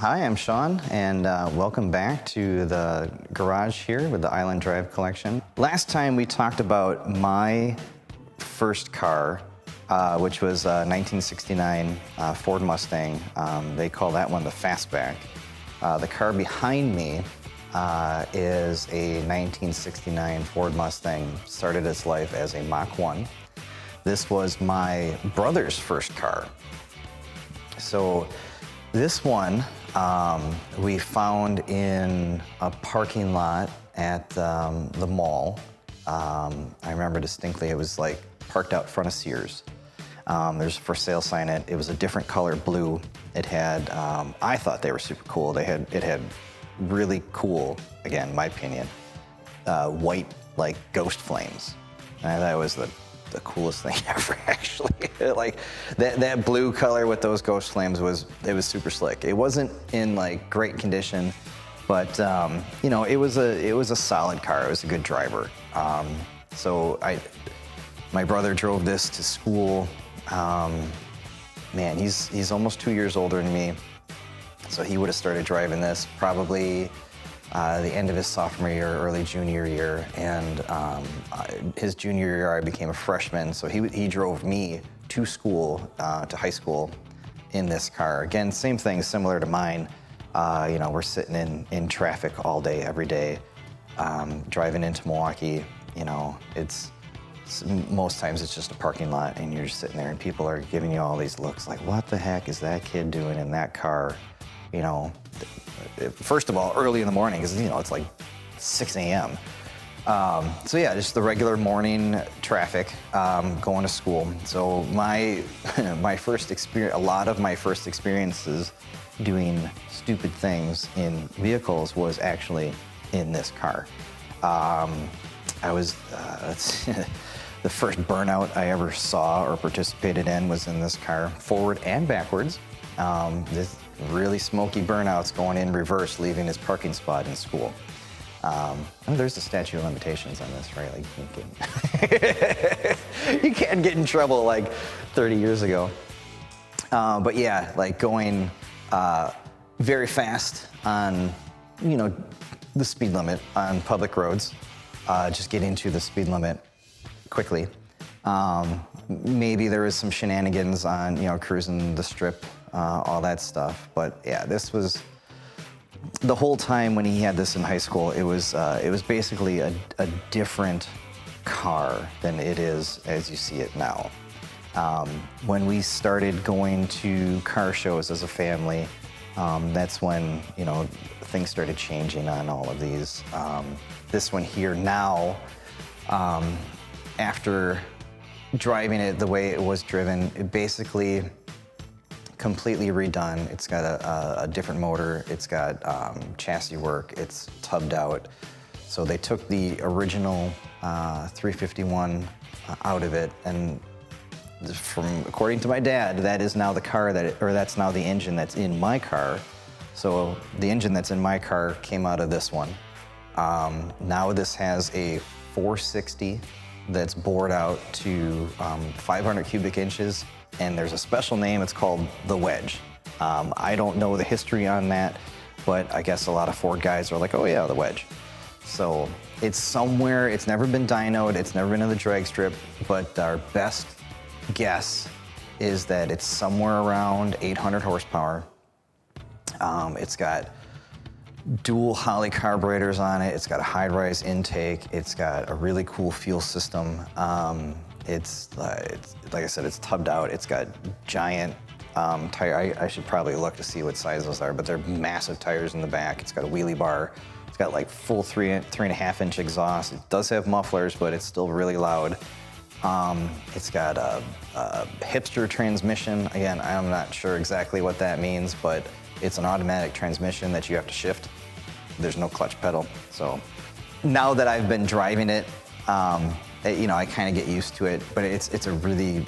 Hi, I'm Shawn, and welcome back to the garage here with the Island Drive collection. Last time we talked about my first car, which was a 1969 Ford Mustang. They call that one the Fastback. The car behind me is a 1969 Ford Mustang. Started its life as a Mach 1. This was my brother's first car. So this one we found in a parking lot at the mall. I remember distinctly, it was like parked out front of Sears. There's a for sale sign. It was a different color, blue. It had, I thought they were super cool. It had really cool, again, my opinion, white like ghost flames. And that was the coolest thing ever, actually. Like that blue color with those ghost flames was super slick. It wasn't in like great condition, but you know, it was a solid car. It was a good driver. So my brother drove this to school. Man, he's almost 2 years older than me, so he would have started driving this probably the end of his sophomore year, early junior year, and his junior year I became a freshman, so he drove me to school, to high school in this car. Again, same thing, similar to mine. You know, we're sitting in traffic all day, every day, driving into Milwaukee. You know, most times it's just a parking lot and you're just sitting there and people are giving you all these looks like, what the heck is that kid doing in that car? You know, first of all, early in the morning, because, you know, it's like 6 a.m. So yeah, just the regular morning traffic, going to school. So my first experience, a lot of my first experiences doing stupid things in vehicles was actually in this car. I was, the first burnout I ever saw or participated in was in this car, forward and backwards. This really smoky burnouts going in reverse, leaving his parking spot in school. Oh, there's the statute of limitations on this, right? Like you can't get in trouble like 30 years ago. But yeah, like going very fast on, you know, the speed limit on public roads. Just get into the speed limit quickly. Maybe there was some shenanigans on, you know, cruising the strip, all that stuff. But yeah, this was, the whole time when he had this in high school, it was basically a different car than it is as you see it now. When we started going to car shows as a family, that's when, you know, things started changing on all of these. This one here now, after driving it the way it was driven, it basically completely redone. It's got a different motor, it's got chassis work, it's tubbed out. So they took the original 351 out of it, and according to my dad, that is now the car that's now the engine that's in my car. So the engine that's in my car came out of this one. Now this has a 460 that's bored out to 500 cubic inches, and there's a special name, it's called the wedge. I don't know the history on that, but I guess a lot of Ford guys are like, oh yeah, the wedge. So it's somewhere, it's never been dynoed, it's never been in the drag strip, but our best guess is that it's somewhere around 800 horsepower. It's got dual Holley carburetors on it. It's got a high-rise intake. It's got a really cool fuel system. It's like I said, it's tubbed out. It's got giant tire. I should probably look to see what size those are, but they're massive tires in the back. It's got a wheelie bar. It's got like full 3.5-inch exhaust. It does have mufflers, but it's still really loud. It's got a hipster transmission. Again, I'm not sure exactly what that means, but it's an automatic transmission that you have to shift. There's no clutch pedal. So now that I've been driving it, you know, I kind of get used to it, but it's a really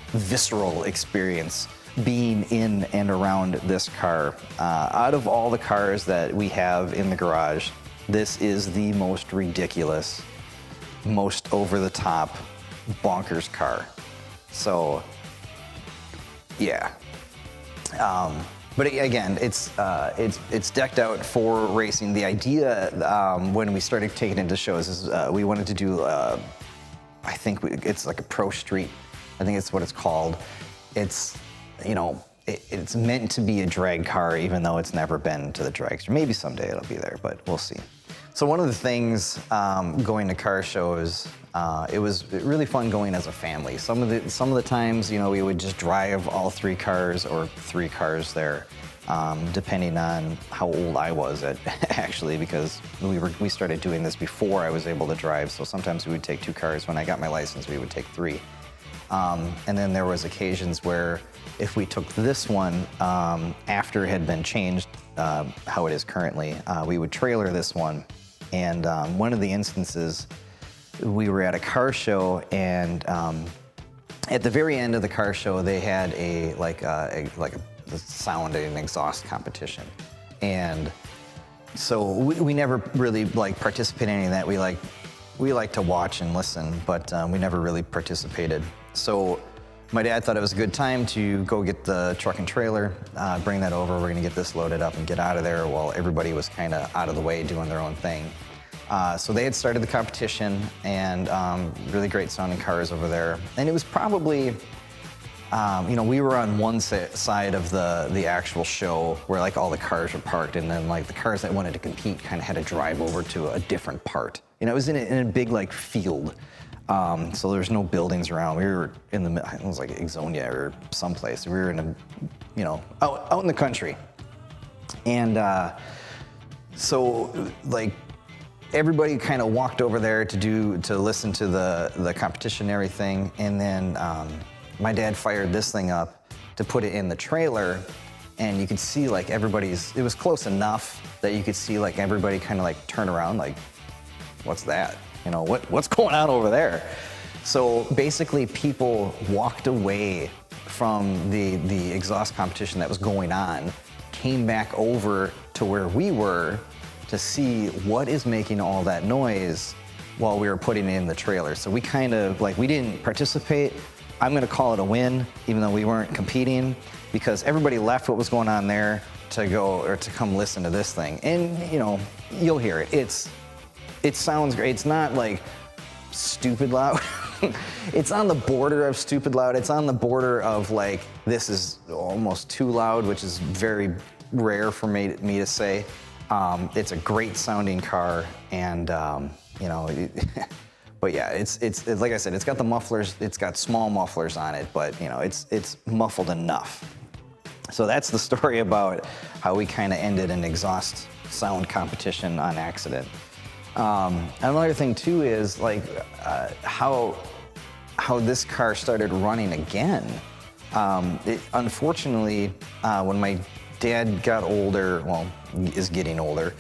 visceral experience being in and around this car. Out of all the cars that we have in the garage, this is the most ridiculous, most over-the-top, bonkers car. So, yeah. But again, it's decked out for racing. The idea when we started taking it into shows is we wanted to do, it's like a pro street. I think it's what it's called. It's, it's meant to be a drag car, even though it's never been to the dragster. Maybe someday it'll be there, but we'll see. So one of the things going to car shows, it was really fun going as a family. Some of the times, we would just drive all 3 cars or 3 cars there, depending on how old I was actually, because we started doing this before I was able to drive. So sometimes we would take 2 cars. When I got my license, we would take 3. And then there was occasions where if we took this one after it had been changed, how it is currently, we would trailer this one. And one of the instances, we were at a car show, and at the very end of the car show, they had a sound and exhaust competition. And so we never really participated in any of that. We like to watch and listen, but we never really participated. So my dad thought it was a good time to go get the truck and trailer, bring that over. We're gonna get this loaded up and get out of there while everybody was kind of out of the way doing their own thing. So they had started the competition, and really great sounding cars over there. And it was probably, we were on one side of the actual show where all the cars were parked, and then the cars that wanted to compete kind of had to drive over to a different part. It was in a big field. So there's no buildings around. We were in it was like Exonia or someplace. We were in out in the country. And so everybody kind of walked over there to listen to the competition and everything. And then my dad fired this thing up to put it in the trailer, and you could see it was close enough that you could see everybody kind of turn around what's that? What's going on over there? So basically people walked away from the exhaust competition that was going on, came back over to where we were to see what is making all that noise while we were putting it in the trailer. So we kind of we didn't participate. I'm gonna call it a win, even though we weren't competing, because everybody left what was going on there to come listen to this thing. And you'll hear it. It sounds great. It's not stupid loud. It's on the border of stupid loud. It's on the border of this is almost too loud, which is very rare for me to say. It's a great sounding car, and but yeah, it's like I said, it's got the mufflers. It's got small mufflers on it, but it's muffled enough. So that's the story about how we kind of ended an exhaust sound competition on accident. Another thing too is how this car started running again. Unfortunately, when my dad got older, is getting older,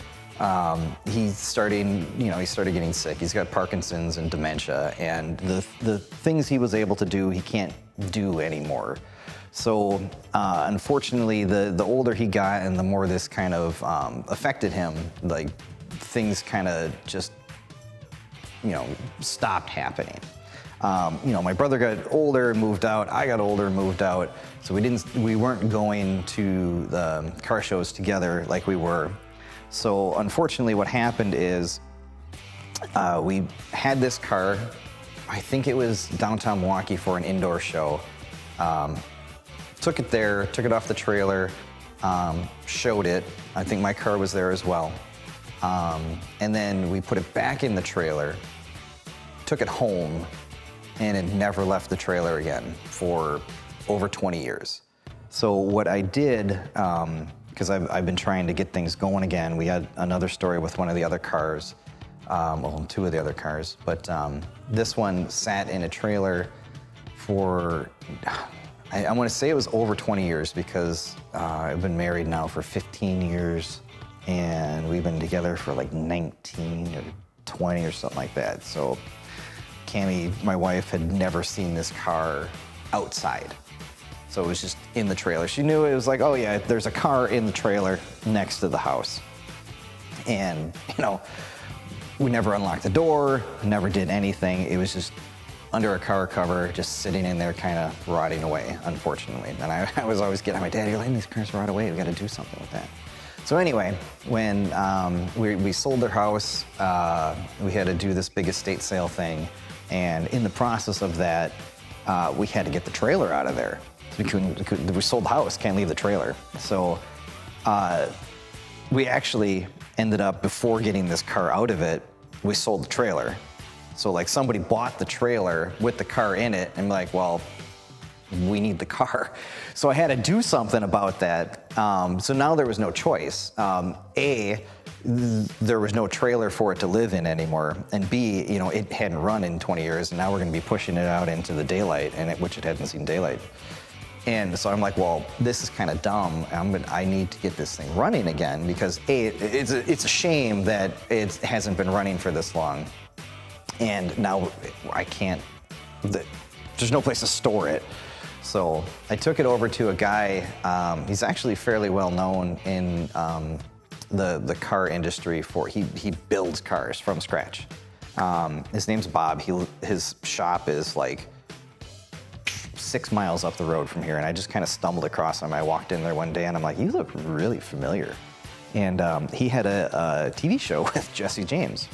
he started getting sick. He's got Parkinson's and dementia, and the things he was able to do, he can't do anymore. So unfortunately, the older he got and the more this kind of affected him, things kind of just, stopped happening. My brother got older, moved out. I got older, moved out. So we weren't going to the car shows together like we were. So unfortunately, what happened is we had this car. I think it was downtown Milwaukee for an indoor show. Took it there, took it off the trailer, showed it. I think my car was there as well. And then we put it back in the trailer, took it home, and it never left the trailer again for over 20 years. So what I did, because I've been trying to get things going again, we had another story with one of the other cars, two of the other cars, but this one sat in a trailer for, I want to say it was over 20 years, because I've been married now for 15 years. And we've been together for 19 or 20 or something like that. So Cammie, my wife, had never seen this car outside. So it was just in the trailer. She knew it was oh yeah, there's a car in the trailer next to the house. And we never unlocked the door, never did anything. It was just under a car cover, just sitting in there kind of rotting away, unfortunately. And I was always getting on my dad, you're letting these cars rot away, we gotta do something with that. So anyway, when we sold their house, we had to do this big estate sale thing. And in the process of that, we had to get the trailer out of there. We sold the house, can't leave the trailer. So we actually ended up, before getting this car out of it, we sold the trailer. So like somebody bought the trailer with the car in it and like, well, we need the car. So I had to do something about that. So now there was no choice. A, there was no trailer for it to live in anymore. And B, you know, it hadn't run in 20 years and now we're gonna be pushing it out into the daylight, which it hadn't seen daylight. And so I'm like, well, this is kind of dumb. I need to get this thing running again because A, it's a shame that it hasn't been running for this long. And now I can't, there's no place to store it. So I took it over to a guy, he's actually fairly well known in the car industry he builds cars from scratch. His name's Bob. His shop is like 6 miles up the road from here, and I just kind of stumbled across him. I walked in there one day and I'm like, you look really familiar. And he had a TV show with Jesse James.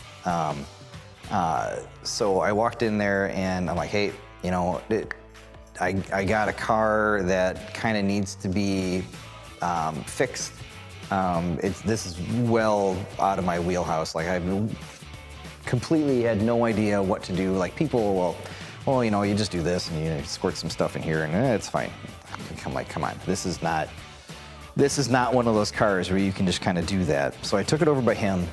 So I walked in there and I'm like, hey, you know, I got a car that kind of needs to be fixed. This is well out of my wheelhouse. Like I completely had no idea what to do. Like people, well, you know, you just do this and you squirt some stuff in here and it's fine. I'm like, come on, this is not one of those cars where you can just kind of do that. So I took it over by him.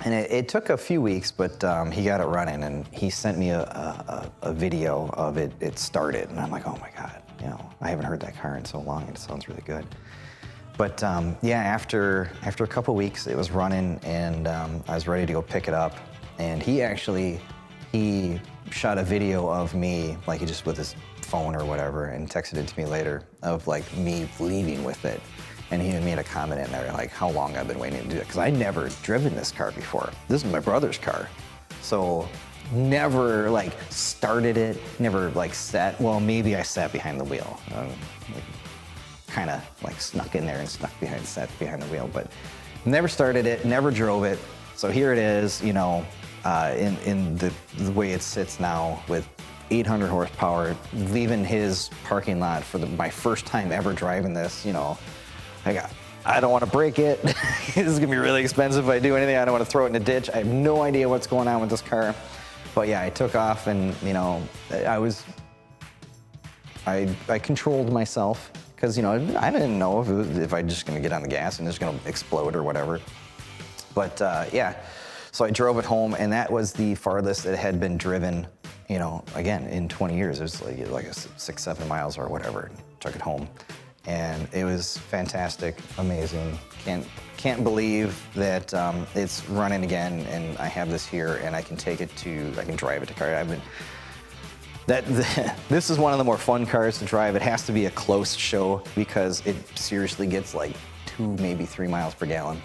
And it took a few weeks, but he got it running, and he sent me a video of it started, and I'm like, oh my God, you know, I haven't heard that car in so long, and it sounds really good. But yeah, after a couple weeks, it was running, and I was ready to go pick it up, and he shot a video of me, like he just with his phone or whatever, and texted it to me later of like me leaving with it. And he made a comment in there, like how long I've been waiting to do it. Because I never driven this car before. This is my brother's car. So never like started it, never like sat, well, maybe I sat behind the wheel. Kind of like snuck in there and sat behind the wheel, but never started it, never drove it. So here it is, you know, in the way it sits now with 800 horsepower, leaving his parking lot for my first time ever driving this, you know. I don't want to break it. This is gonna be really expensive if I do anything. I don't want to throw it in a ditch. I have no idea what's going on with this car. But yeah, I took off and, you know, I controlled myself because, you know, I didn't know if I just gonna get on the gas and it's gonna explode or whatever. But yeah, so I drove it home and that was the farthest it had been driven, you know, again, in 20 years. It was like 6-7 miles or whatever. Took it home. And it was fantastic, amazing. Can't believe that it's running again, and I have this here, and I can drive it to car. This is one of the more fun cars to drive. It has to be a close show because it seriously gets like 2, maybe 3 miles per gallon.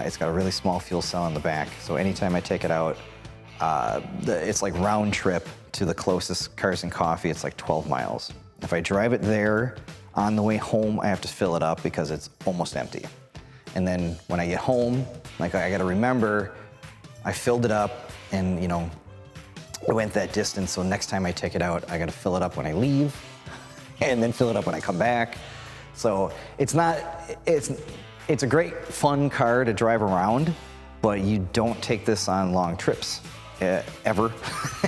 It's got a really small fuel cell in the back, so anytime I take it out, it's like round trip to the closest Cars and Coffee. It's like 12 miles. If I drive it there, on the way home, I have to fill it up because it's almost empty. And then when I get home, like I gotta remember, I filled it up and, you know, I went that distance, so next time I take it out, I gotta fill it up when I leave and then fill it up when I come back. So it's a great fun car to drive around, but you don't take this on long trips ever,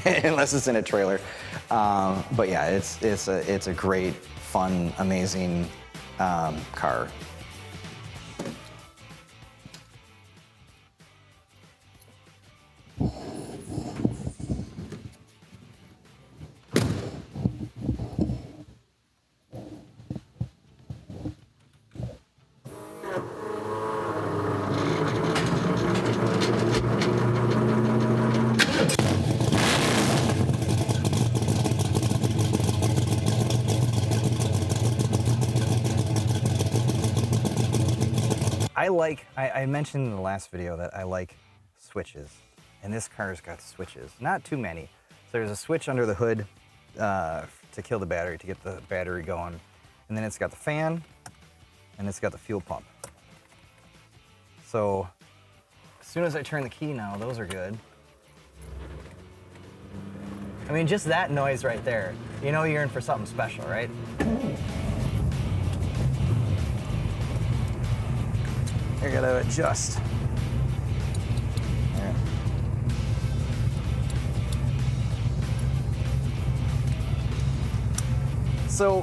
unless it's in a trailer. But yeah, it's a great, fun, amazing car. I mentioned in the last video that I like switches, and this car's got switches. Not too many. So there's a switch under the hood to kill the battery, to get the battery going. And then it's got the fan, and it's got the fuel pump. So as soon as I turn the key now, those are good. I mean, just that noise right there, you know you're in for something special, right? I gotta adjust. All right. So,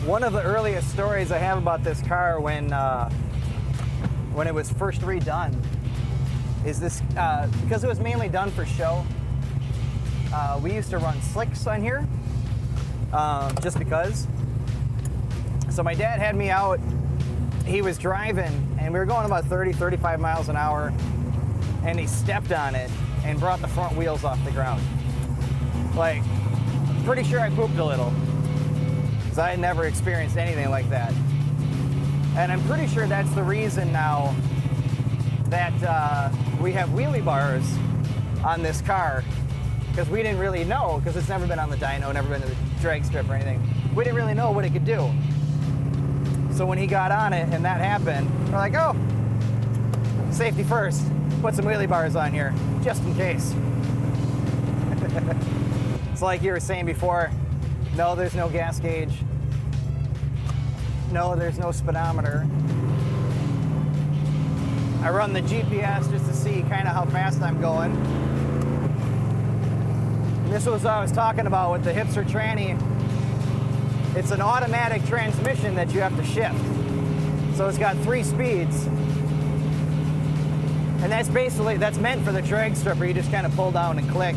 one of the earliest stories I have about this car when it was first redone is this, because it was mainly done for show, we used to run slicks on here, just because. So my dad had me out, he was driving, and we were going about 30, 35 miles an hour, and he stepped on it and brought the front wheels off the ground. Like, pretty sure I pooped a little, because I had never experienced anything like that. And I'm pretty sure that's the reason now that we have wheelie bars on this car, because we didn't really know, because it's never been on the dyno, never been to the drag strip or anything. We didn't really know what it could do. So when he got on it and that happened, we're like, oh, safety first. Put some wheelie bars on here, just in case. It's like you were saying before, no, there's no gas gauge. No, there's no speedometer. I run the GPS just to see kind of how fast I'm going. And this was what I was talking about with the hipster tranny. It's an automatic transmission that you have to shift. So it's got 3 speeds. And that's basically, that's meant for the drag strip where you just kind of pull down and click.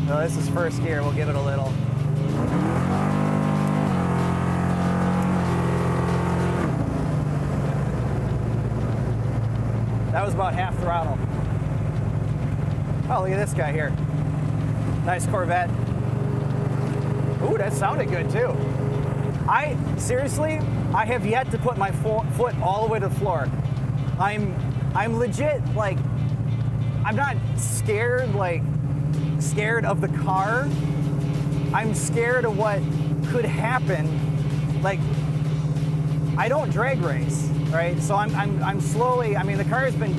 So this is first gear, we'll give it a little. That was about half throttle. Oh, look at this guy here. Nice Corvette. Ooh, that sounded good too. Seriously, I have yet to put my foot all the way to the floor. I'm legit, like, I'm not scared of the car. I'm scared of what could happen. Like, I don't drag race, right? So I'm slowly, I mean, the car has been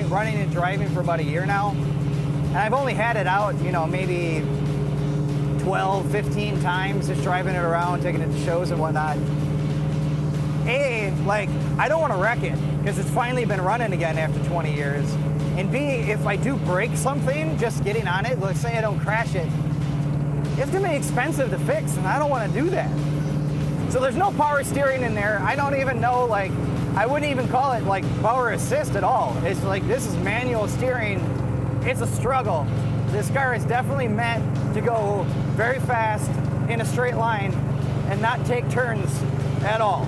running and driving for about a year now. And I've only had it out, you know, maybe 12, 15 times, just driving it around, taking it to shows and whatnot. A, like, I don't want to wreck it, because it's finally been running again after 20 years. And B, if I do break something, just getting on it, let's say I don't crash it, it's gonna be expensive to fix, and I don't want to do that. So there's no power steering in there. I don't even know, like, I wouldn't even call it like power assist at all. It's like, this is manual steering. It's a struggle. This car is definitely meant to go very fast in a straight line and not take turns at all.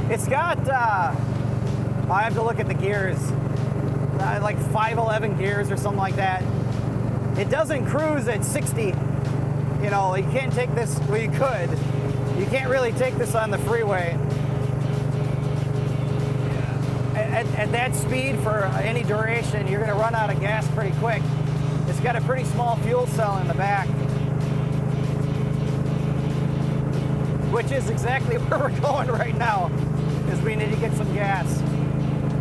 It's got, I have to look at the gears, like 511 gears or something like that. It doesn't cruise at 60. You know, you can't take this, well, you could. You can't really take this on the freeway. At that speed for any duration, you're gonna run out of gas pretty quick. It's got a pretty small fuel cell in the back, which is exactly where we're going right now, because we need to get some gas.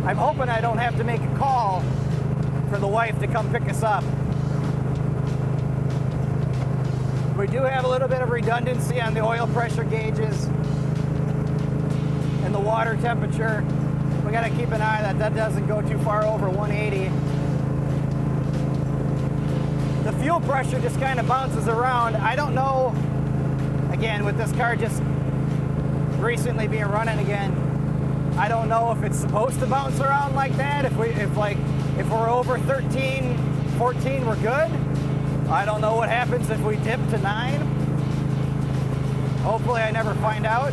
I'm hoping I don't have to make a call for the wife to come pick us up. We do have a little bit of redundancy on the oil pressure gauges and the water temperature. We gotta keep an eye that doesn't go too far over 180. The fuel pressure just kind of bounces around. I don't know, again, with this car just recently being running again, I don't know if it's supposed to bounce around like that. If we're over 13, 14, we're good. I don't know what happens if we dip to 9. Hopefully I never find out.